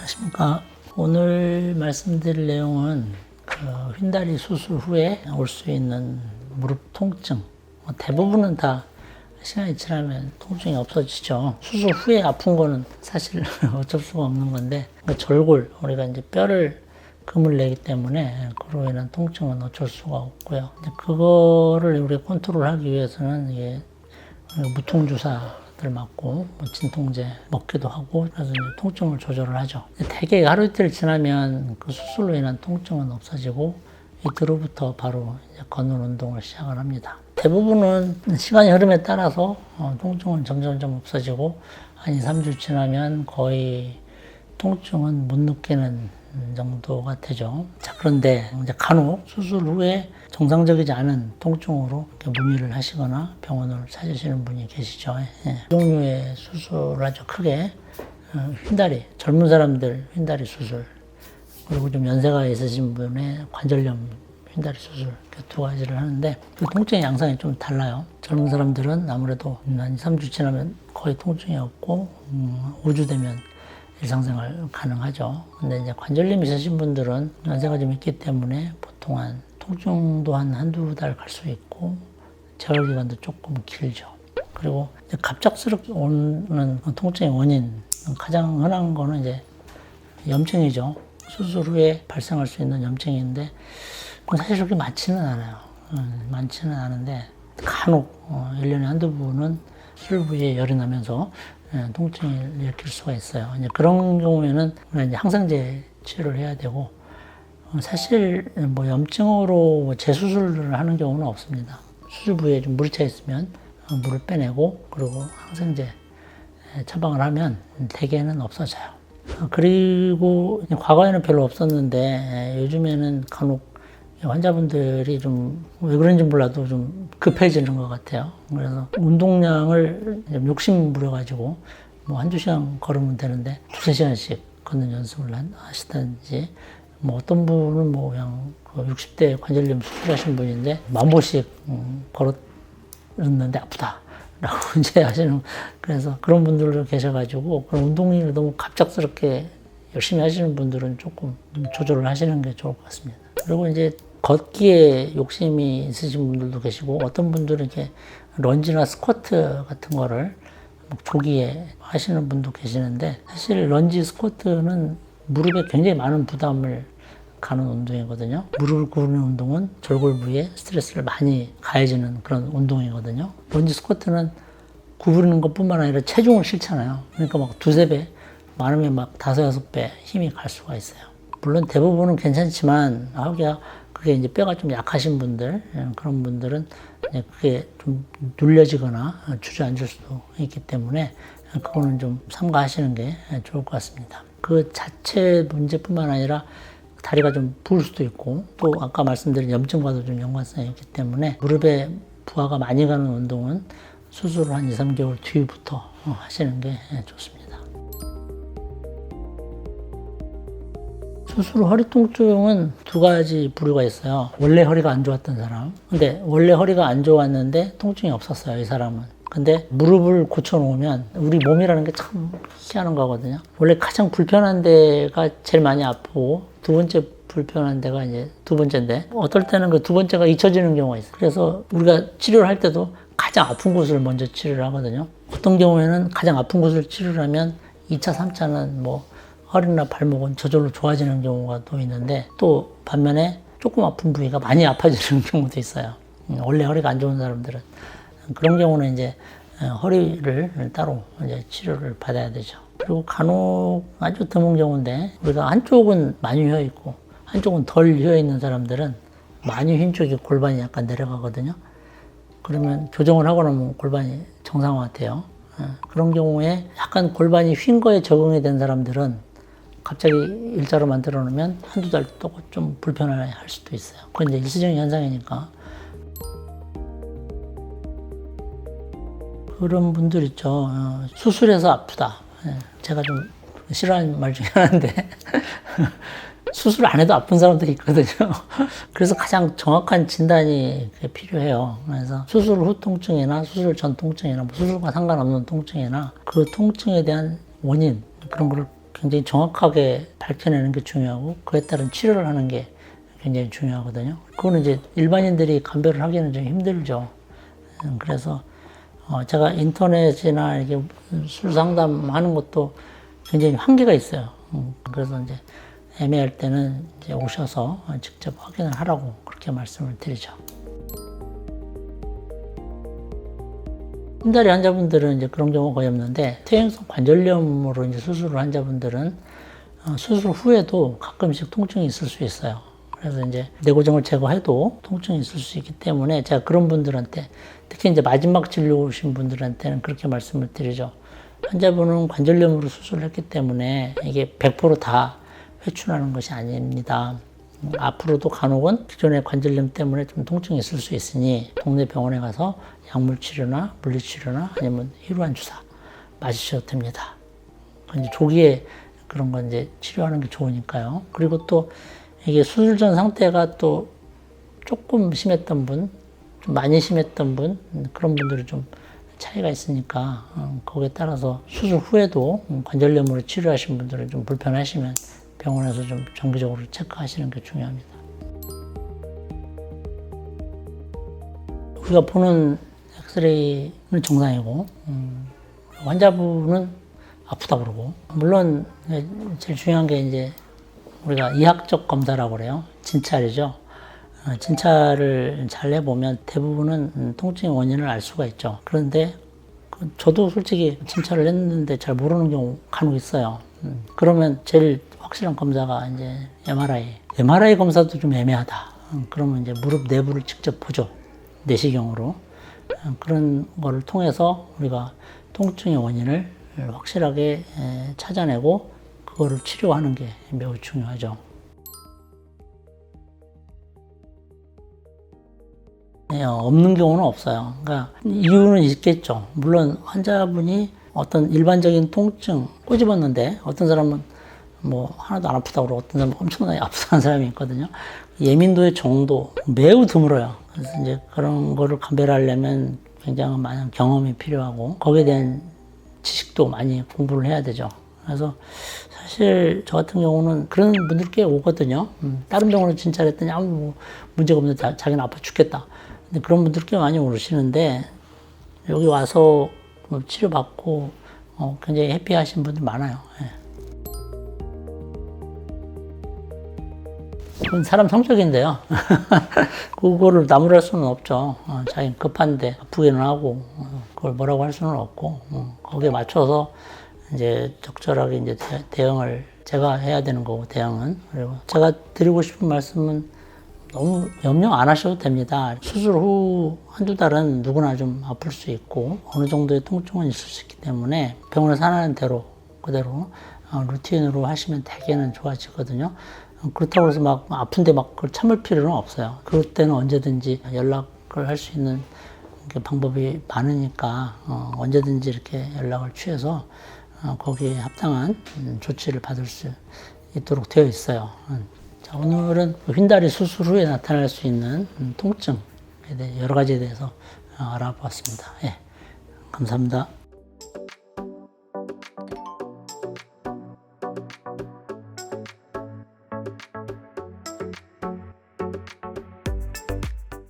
안녕하십니까. 오늘 말씀드릴 내용은 휜다리 수술 후에 올 수 있는 무릎 통증. 대부분은 다 시간이 지나면 통증이 없어지죠. 수술 후에 아픈 거는 사실 어쩔 수가 없는 건데, 절골, 우리가 이제 뼈를 금을 내기 때문에 그로 인한 통증은 어쩔 수가 없고요. 그거를 우리가 컨트롤하기 위해서는 이게 무통주사들 맞고 진통제 먹기도 하고, 그래서 이제 통증을 조절을 하죠. 대개 하루 이틀 지나면 그 수술로 인한 통증은 없어지고 이때로부터 바로 이제 걷는 운동을 시작을 합니다. 대부분은 시간의 흐름에 따라서 통증은 점점 없어지고 한 2, 3주 지나면 거의 통증은 못 느끼는 정도가 되죠. 자, 그런데 이제 간혹 수술 후에 정상적이지 않은 통증으로 문의를 하시거나 병원을 찾으시는 분이 계시죠. 예. 종류의 수술을 아주 크게 휜다리, 젊은 사람들 휜다리 수술, 그리고 좀 연세가 있으신 분의 관절염 휜다리 수술, 이렇게 두 가지를 하는데 그 통증의 양상이 좀 달라요. 젊은 사람들은 아무래도 한 2, 3주 지나면 거의 통증이 없고 5주 되면 일상생활 가능하죠. 근데 이제 관절염 있으신 분들은 연세가 좀 있기 때문에 보통 통증도 한두 달 갈 수 있고 재활 기간도 조금 길죠. 그리고 이제 갑작스럽게 오는 통증의 원인, 가장 흔한 거는 이제 염증이죠. 수술 후에 발생할 수 있는 염증인데 사실 그렇게 많지는 않아요. 많지는 않은데 간혹 1년에 한두 번은 수술 부위에 열이 나면서 통증을 일으킬 수가 있어요. 이제 그런 경우에는 이제 항생제 치료를 해야 되고, 사실 뭐 염증으로 재수술을 하는 경우는 없습니다. 수술 부위에 좀 물이 차 있으면 물을 빼내고 그리고 항생제 처방을 하면 대개는 없어져요. 그리고 과거에는 별로 없었는데 요즘에는 간혹 환자분들이 좀 왜 그런지 몰라도 좀 급해지는 것 같아요. 그래서 운동량을 욕심 부려가지고 뭐 한두 시간 걸으면 되는데 두세 시간씩 걷는 연습을 하시든지, 뭐 어떤 분은 뭐 그냥 60대 관절염 수술하신 분인데 10,000보씩 걸었는데 아프다 라고 이제 하시는, 그래서 그런 분들도 계셔가지고 그런 운동을 너무 갑작스럽게 열심히 하시는 분들은 조금 조절을 하시는 게 좋을 것 같습니다. 그리고 이제 걷기에 욕심이 있으신 분들도 계시고, 어떤 분들은 이렇게 런지나 스쿼트 같은 거를 조기에 하시는 분도 계시는데, 사실 런지 스쿼트는 무릎에 굉장히 많은 부담을 가는 운동이거든요. 무릎을 구부리는 운동은 절골 부위에 스트레스를 많이 가해지는 그런 운동이거든요. 런지 스쿼트는 구부리는 것뿐만 아니라 체중을 실잖아요. 그러니까 막 두세 배, 많으면 막 5, 6배 힘이 갈 수가 있어요. 물론 대부분은 괜찮지만 그게 이제 뼈가 좀 약하신 분들, 그런 분들은 그게 좀 눌려지거나 주저앉을 수도 있기 때문에 그거는 좀 삼가하시는 게 좋을 것 같습니다. 그 자체 문제뿐만 아니라 다리가 좀 부을 수도 있고, 또 아까 말씀드린 염증과도 좀 연관성이 있기 때문에 무릎에 부하가 많이 가는 운동은 수술을 한 2, 3개월 뒤부터 하시는 게 좋습니다. 수술 후 허리 통증은 두 가지 부류가 있어요. 원래 허리가 안 좋았던 사람. 근데 원래 허리가 안 좋았는데 통증이 없었어요, 이 사람은. 근데 무릎을 고쳐놓으면 우리 몸이라는 게 참 희한한 거거든요. 원래 가장 불편한 데가 제일 많이 아프고 두 번째 불편한 데가 이제 두 번째인데, 어떨 때는 그 두 번째가 잊혀지는 경우가 있어요. 그래서 우리가 치료를 할 때도 가장 아픈 곳을 먼저 치료를 하거든요. 어떤 경우에는 가장 아픈 곳을 치료를 하면 2차, 3차는 뭐 허리나 발목은 저절로 좋아지는 경우가 또 있는데, 또 반면에 조금 아픈 부위가 많이 아파지는 경우도 있어요. 원래 허리가 안 좋은 사람들은. 그런 경우는 이제 허리를 따로 이제 치료를 받아야 되죠. 그리고 간혹 아주 드문 경우인데, 우리가 한쪽은 많이 휘어 있고 한쪽은 덜 휘어 있는 사람들은 많이 휜 쪽이 골반이 약간 내려가거든요. 그러면 교정을 하고 나면 골반이 정상화돼요. 그런 경우에 약간 골반이 휜 거에 적응이 된 사람들은 갑자기 일자로 만들어 놓으면 한두 달 또 좀 불편할 수도 있어요. 그건 이제 일시적인 현상이니까. 그런 분들 있죠. 수술해서 아프다. 제가 좀 싫어하는 말 중에 하나인데 수술 안 해도 아픈 사람들이 있거든요. 그래서 가장 정확한 진단이 필요해요. 그래서 수술 후 통증이나 수술 전 통증이나 수술과 상관없는 통증이나 그 통증에 대한 원인, 그런 거를 굉장히 정확하게 밝혀내는 게 중요하고 그에 따른 치료를 하는 게 굉장히 중요하거든요. 그거는 이제 일반인들이 감별을 하기는 좀 힘들죠. 그래서 제가 인터넷이나 이렇게 술 상담하는 것도 굉장히 한계가 있어요. 그래서 이제 애매할 때는 이제 오셔서 직접 확인을 하라고 그렇게 말씀을 드리죠. 흰다리 환자분들은 이제 그런 경우가 거의 없는데 퇴행성 관절염으로 이제 수술을 한 환자분들은 수술 후에도 가끔씩 통증이 있을 수 있어요. 그래서 이제 내고정을 제거해도 통증이 있을 수 있기 때문에 제가 그런 분들한테 특히 이제 마지막 진료 오신 분들한테는 그렇게 말씀을 드리죠. 환자분은 관절염으로 수술을 했기 때문에 이게 100%다 회춘하는 것이 아닙니다. 앞으로도 간혹은 기존의 관절염 때문에 좀 통증이 있을 수 있으니 동네 병원에 가서 약물 치료나 물리 치료나 아니면 혈관 주사 맞으셔도 됩니다. 이제 조기에 그런 건 이제 치료하는 게 좋으니까요. 그리고 또 이게 수술 전 상태가 또 조금 심했던 분, 좀 많이 심했던 분, 그런 분들이 좀 차이가 있으니까 거기에 따라서 수술 후에도 관절염으로 치료하신 분들은 좀 불편하시면 병원에서 좀 정기적으로 체크하시는 게 중요합니다. 우리가 보는 엑스레이는 정상이고 환자분은 아프다 그러고 물론 제일 중요한 게 이제 우리가 이학적 검사라고 그래요. 진찰이죠. 진찰을 잘 해보면 대부분은 통증의 원인을 알 수가 있죠. 그런데 저도 솔직히 진찰을 했는데 잘 모르는 경우 간혹 있어요. 그러면 제일 확실한 검사가 이제 MRI. MRI 검사도 좀 애매하다. 그러면 이제 무릎 내부를 직접 보죠. 내시경으로. 그런 거를 통해서 우리가 통증의 원인을 확실하게 찾아내고 그거를 치료하는 게 매우 중요하죠. 없는 경우는 없어요. 그러니까 이유는 있겠죠. 물론 환자분이 어떤 일반적인 통증 꼬집었는데 어떤 사람은 뭐 하나도 안 아프다고 그러고 어떤 사람은 엄청나게 아프다는 사람이 있거든요. 예민도의 정도 매우 드물어요. 그래서 이제 그런 거를 감별하려면 굉장히 많은 경험이 필요하고 거기에 대한 지식도 많이 공부를 해야 되죠. 그래서 사실 저 같은 경우는 그런 분들 꽤 오거든요. 다른 병원을 진찰했더니 아무 뭐 문제가 없는데 자기는 아파 죽겠다. 근데 그런 분들 꽤 많이 오시는데 여기 와서 치료받고 굉장히 해피하신 분들 많아요. 그건 사람 성격인데요. 그거를 나무랄 수는 없죠. 자기 급한데 아프기는 하고 그걸 뭐라고 할 수는 없고 거기에 맞춰서 이제 적절하게 이제 대응을 제가 해야 되는 거고 대응은. 그리고 제가 드리고 싶은 말씀은 너무 염려 안 하셔도 됩니다. 수술 후 한두 달은 누구나 좀 아플 수 있고 어느 정도의 통증은 있을 수 있기 때문에 병원에서 하는 대로 그대로 루틴으로 하시면 대개는 좋아지거든요. 그렇다고 해서 막 아픈데 막 그걸 참을 필요는 없어요. 그럴 때는 언제든지 연락을 할 수 있는 방법이 많으니까 언제든지 이렇게 연락을 취해서 거기에 합당한 조치를 받을 수 있도록 되어 있어요. 자, 오늘은 휜다리 수술 후에 나타날 수 있는 통증에 대해 여러 가지에 대해서 알아보았습니다. 예, 감사합니다.